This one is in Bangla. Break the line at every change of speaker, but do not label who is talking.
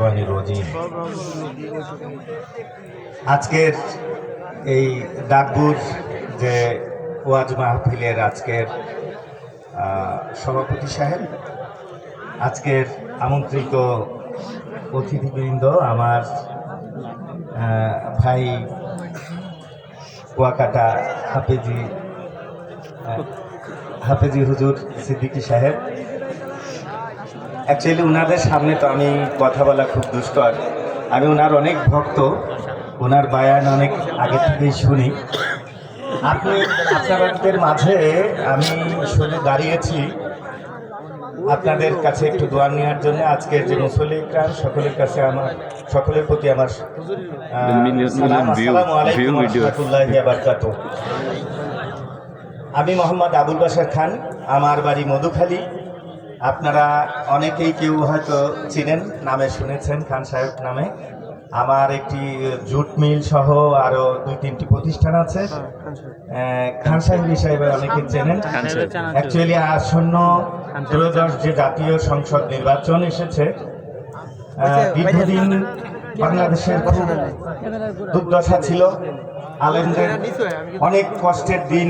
শাইতানির রাজিম। আজকের এই ডাকবুর যে ওয়াজ মাহফিলের আজকের সভাপতি সাহেব, আজকের আমন্ত্রিত অতিথিবৃন্দ, আমার ভাই কুয়াকাটা হাফেজি হুজুর সিদ্দিকী সাহেব। অ্যাকচুয়ালি ওনাদের সামনে তো আমি কথা বলা খুব দুষ্কর। আমি ওনার অনেক ভক্ত, ওনার বায়ান অনেক আগে থেকেই শুনি। আপনাদের মাঝে আমি শুনে দাঁড়িয়েছি আপনাদের কাছে একটু দোয়া নেওয়ার জন্য। আজকের যে মুসল্লি ইকরাম, সকলের কাছে আমার, সকলের প্রতি আমার সালাম। আসসালামু আলাইকুম ওয়া রাহমাতুল্লাহি ওয়া বারাকাতুহু। আমি মোহাম্মদ আবুল বাশার খান, আমার বাড়ি মধুখালী। আপনারা অনেকেই কেউ হয়তো চিনেন, নামে শুনেছেন খান সাহেব নামে। আমার একটি জুট মিল সহ আরো 2-3টি প্রতিষ্ঠান আছে। খান সাহেব হিসাবে অনেকে চেনেন। অ্যাকচুয়ালি আসন্ন ত্রয়োদশ যে জাতীয় সংসদ নির্বাচন এসেছে, দীর্ঘদিন বাংলাদেশের খুব দুর্দশা ছিল, আলেমদের অনেক কষ্টের দিন